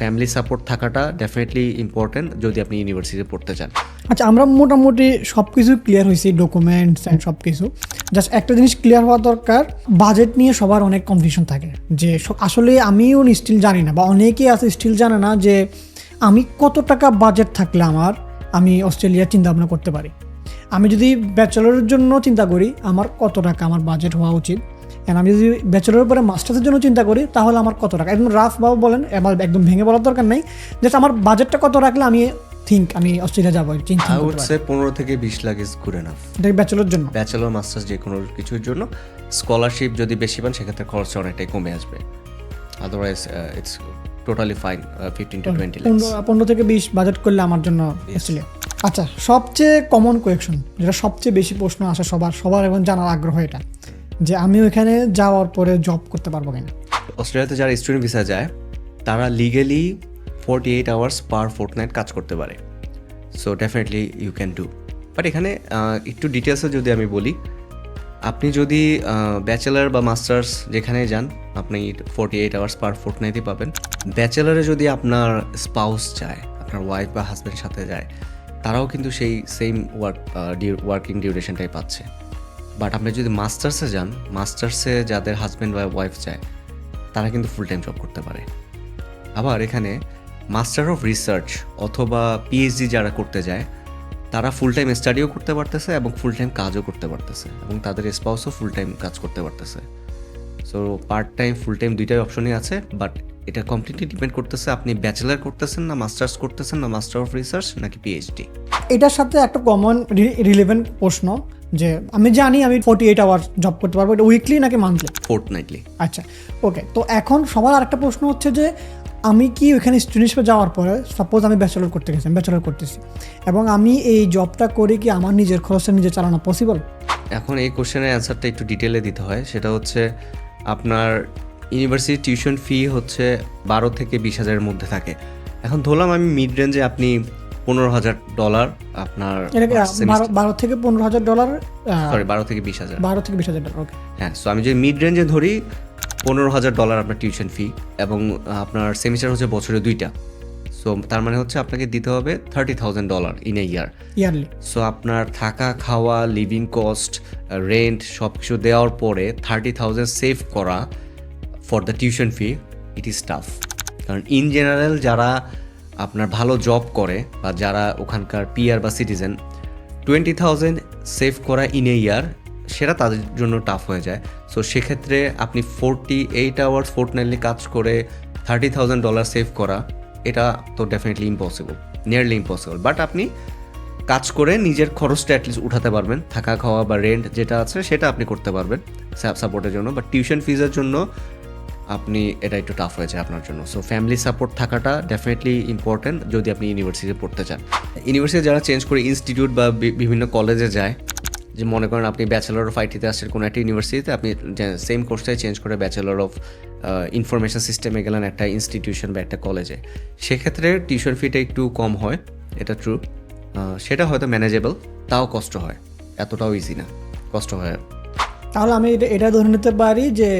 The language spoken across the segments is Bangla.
ফ্যামিলি সাপোর্ট থাকাটা ডেফিনেটলি ইম্পর্টেন্ট যদি আপনি ইউনিভার্সিটিতে পড়তে চান। আচ্ছা, আমরা মোটামুটি সব কিছু ক্লিয়ার হয়েছি, ডকুমেন্টস অ্যান্ড সব কিছু। জাস্ট একটা জিনিস ক্লিয়ার হওয়া দরকার, বাজেট নিয়ে সবার অনেক কনফিউশন থাকে যে আসলে আমিও স্টিল জানি না, বা অনেকেই আছে স্টিল জানে না যে আমি কত টাকা বাজেট থাকলে আমি অস্ট্রেলিয়া চিন্তা ভাবনা করতে পারি। আমি যদি ব্যাচেলরের জন্য চিন্তা করি আমার কত টাকা আমার বাজেট হওয়া উচিত, অ্যান্ড আমি যদি ব্যাচেলরের পরে মাস্টার্সের জন্য চিন্তা করি তাহলে আমার কত টাকা, একদম রাফ ভাবে বলেন, এবার একদম ভেঙে বলার দরকার নেই, জাস্ট আমার বাজেটটা কত রাখলে আমি আমি অস্ট্রেলিয়া যাবো চিন্তা আই উড সে 15 থেকে 20 লাখ ইজ গুড এনাফ। এটা ব্যাচেলরের জন্য, ব্যাচেলর মাস্টার্স যে কোনো কিছুর জন্য। স্কলারশিপ যদি বেশি পান সেক্ষেত্রে খরচটা অনেকটাই কমে আসবে, otherwise it's totally fine 15 to 20 lakh. 15 থেকে 20 বাজেট করলে আমার জন্য অস্ট্রেলিয়া। আচ্ছা, সবচেয়ে কমন কোয়েকশন, যেটা সবচেয়ে বেশি প্রশ্ন আসে সবার এবং জানার আগ্রহ, এটা যে আমি ওইখানে যাওয়ার পরে জব করতে পারবো কিনা। অস্ট্রেলিয়াতে যারা স্টুডেন্ট ভিসা যায় তারা লিগেলি 48 আওয়ার্স পার ফোর্টনাইট কাজ করতে পারে। So definitely you can do. But এখানে একটু ডিটেলসে যদি আমি বলি, আপনি যদি ব্যাচেলার বা মাস্টার্স যেখানে যান আপনি 48 আওয়ার্স পার ফোর্টনাইটই পাবেন। ব্যাচেলারে যদি আপনার স্পাউস যায়, আপনার ওয়াইফ বা হাজব্যান্ড সাথে যায়, তারাও কিন্তু সেই সেম ওয়ার্কিং ডিউরেশনটাই পাচ্ছে। বাট আপনি যদি মাস্টার্সে যান, মাস্টার্সে যাদের হাজব্যান্ড বা ওয়াইফ যায় তারা কিন্তু ফুল টাইম জব করতে পারে। আবার এখানে মাস্টার অফ রিসার্চ অথবা পিএইচডি যারা করতে যায় তারা ফুল টাইম স্টাডিও করতে পারতেছে এবং ফুল টাইম কাজও করতে পারতেছে, এবং তাদের স্পাউসও ফুল টাইম কাজ করতে পারতেছে। So part time full time দুইটাই অপশনই আছে, বাট এটা কমপ্লিটলি ডিপেন্ড করতেছে আপনি ব্যাচেলার করতেছেন না মাস্টার্স করতেছেন না মাস্টার অফ রিসার্চ নাকি পিএইচডি। এটার সাথে একটা কমন রিলেভেন্ট প্রশ্ন, যে আমি জানি আমি 48 আওয়ার জব করতে পারবো, এটা উইকলি নাকি মান্থলি? ফোর্টনাইটলি। আচ্ছা, ওকে। তো এখন সবার আরেকটা প্রশ্ন হচ্ছে যে আমি কি ওইখানে স্টুডেন্ট হিসেবে যাওয়ার পরে, সাপোজ আমি ব্যাচেলর করতে গেছি, আমি ব্যাচেলর করতেছি, এবং আমি এই জবটা করে কি আমার নিজের খরচটা নিজে চালানো পসিবল? এখন এই কোশ্চেনের অ্যান্সারটা একটু ডিটেলে দিতে হয়। সেটা হচ্ছে আপনার ইউনিভার্সিটি টিউশন ফি হচ্ছে 12 থেকে 20 হাজারের মধ্যে থাকে। এখন ধরলাম আমি মিড রেঞ্জে আপনি $15,000 আপনার এটাকে 12 থেকে $15,000, সরি 12 থেকে 20,000, 12 থেকে $20,000, ওকে। হ্যাঁ। সো আমি যদি মিড রেঞ্জে ধরি $15,000 আপনার টিউশন ফি, এবং আপনার সেমিস্টার হচ্ছে বছরে 2টা। সো তার মানে হচ্ছে আপনাকে দিতে হবে $30,000 ইন এ ইয়ারলি। সো আপনার থাকা খাওয়া লিভিং কস্ট রেন্ট সব কিছু দেওয়ার পরে 30,000 সেভ করা for the tuition fee, it is tough. কারণ ইন জেনারেল যারা আপনার ভালো জব করে বা যারা ওখানকার পিআর বা সিটিজেন, 20,000 সেভ করা ইন এ ইয়ার সেটা তাদের জন্য টাফ হয়ে যায়। সো সেক্ষেত্রে আপনি 48 আওয়ার্স ফোর্টনাইটলি কাজ করে $30,000 সেভ করা, এটা তো definitely impossible, nearly impossible. But আপনি কাজ করে নিজের খরচটা অ্যাটলিস্ট উঠাতে পারবেন, থাকা খাওয়া বা রেন্ট যেটা আছে সেটা আপনি করতে পারবেন সাপোর্টের জন্য। বাট টিউশন ফিজের জন্য আপনি এটা একটু টাফ হয়ে যায় আপনার জন্য। সো ফ্যামিলি সাপোর্ট থাকাটা ডেফিনেটলি ইম্পর্টেন্ট যদি আপনি ইউনিভার্সিটিতে পড়তে চান। ইউনিভার্সিটি যারা চেঞ্জ করে ইনস্টিটিউট বা বিভিন্ন কলেজে যায়, যে মনে করেন আপনি ব্যাচেলর অফ আইটিতে আসছেন কোনো একটা ইউনিভার্সিটিতে, আপনি সেম কোর্সটাই চেঞ্জ করে ব্যাচেলর অফ ইনফরমেশন সিস্টেমে গেলেন একটা ইনস্টিটিউশন বা একটা কলেজে, সেক্ষেত্রে টিউশন ফিটা একটু কম হয়, এটা ট্রু। সেটা হয়তো ম্যানেজেবল, তাও কষ্ট হয়, এতটাও ইজি না, কষ্ট হয়। তাহলে আমি এটা ধরে নিতে পারি যে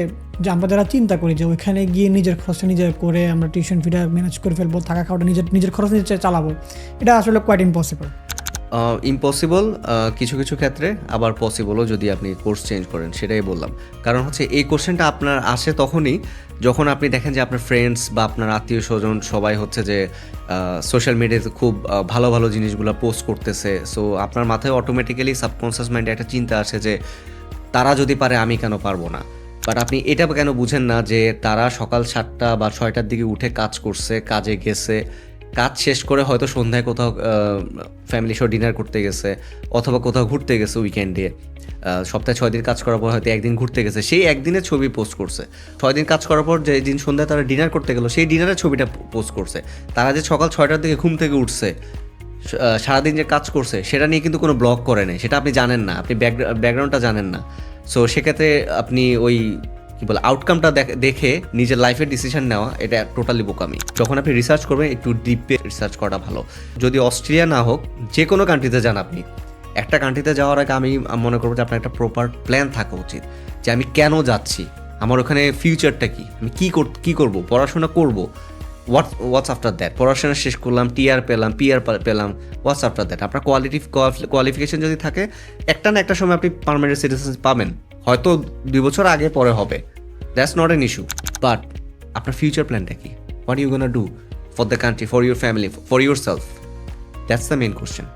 আমরা যারা চিন্তা করি যে ওইখানে গিয়ে নিজের খরচটা নিজে করে আমরা টিউশন ফিটা ম্যানেজ করে ফেলবো, থাকা খাওয়াটা নিজের খরচ নিজে চালাবো, এটা আসলে কোয়াইট ইম্পসিবল। ইম্পসিবল কিছু কিছু ক্ষেত্রে, আবার পসিবলও যদি আপনি কোর্স চেঞ্জ করেন, সেটাই বললাম। কারণ হচ্ছে এই কোশ্চেনটা আপনার আসে তখনই যখন আপনি দেখেন যে আপনার ফ্রেন্ডস বা আপনার আত্মীয় স্বজন সবাই হচ্ছে যে সোশ্যাল মিডিয়াতে খুব ভালো ভালো জিনিসগুলো পোস্ট করতেছে। সো আপনার মাথায় অটোমেটিক্যালি সাবকনসিয়াস মাইন্ডে একটা চিন্তা আসে যে তারা যদি পারে আমি কেন পারবো না। বাট আপনি এটা কেন বুঝেন না যে তারা সকাল 7টা বা 6টার দিকে উঠে কাজ করছে, কাজে গেছে, কাজ শেষ করে হয়তো সন্ধ্যায় কোথাও ফ্যামিলি সহ ডিনার করতে গেছে, অথবা কোথাও ঘুরতে গেছে উইকেন্ডে। সপ্তাহে 6 দিন কাজ করার পর হয়তো একদিন ঘুরতে গেছে, সেই একদিনের ছবি পোস্ট করছে। 6 দিন কাজ করার পর যে দিন সন্ধ্যায় তারা ডিনার করতে গেলো, সেই ডিনারের ছবিটা পোস্ট করছে। তারা যে সকাল 6টার দিকে ঘুম থেকে উঠছে, সারাদিন যে কাজ করছে, সেটা নিয়ে কিন্তু কোনো ব্লগ করে নেই, সেটা আপনি জানেন না, আপনি ব্যাকগ্রাউন্ডটা জানেন না। সো সেক্ষেত্রে আপনি ওই কি বলে আউটকামটা দেখে নিজের লাইফের ডিসিশন নেওয়া, এটা টোটালি বোকামি। যখন আপনি রিসার্চ করবেন একটু ডিপে রিসার্চ করা ভালো। যদি অস্ট্রেলিয়া না হোক, যে কোনো কান্ট্রিতে যান আপনি, একটা কান্ট্রিতে যাওয়ার আগে আমি মনে করবো যে আপনার একটা প্রপার প্ল্যান থাকা উচিত যে আমি কেন যাচ্ছি, আমার ওখানে ফিউচারটা কি, আমি কী করব, পড়াশোনা করব হোয়াটস আফটার দ্যাট? পড়াশোনা শেষ করলাম, টিআর পেলাম, পিআর পেলাম, হোয়াটস আফটার দ্যাট? আপনার কোয়ালিফিকেশন যদি থাকে, একটা না একটা সময় আপনি পার্মানেন্ট সিটিজেনশিপ পাবেন, হয়তো 2 বছর আগে পরে হবে, that's not an issue. But আপনার ফিউচার প্ল্যানটা কি? What you gonna do for the country, for your family, for your self? That's the main question.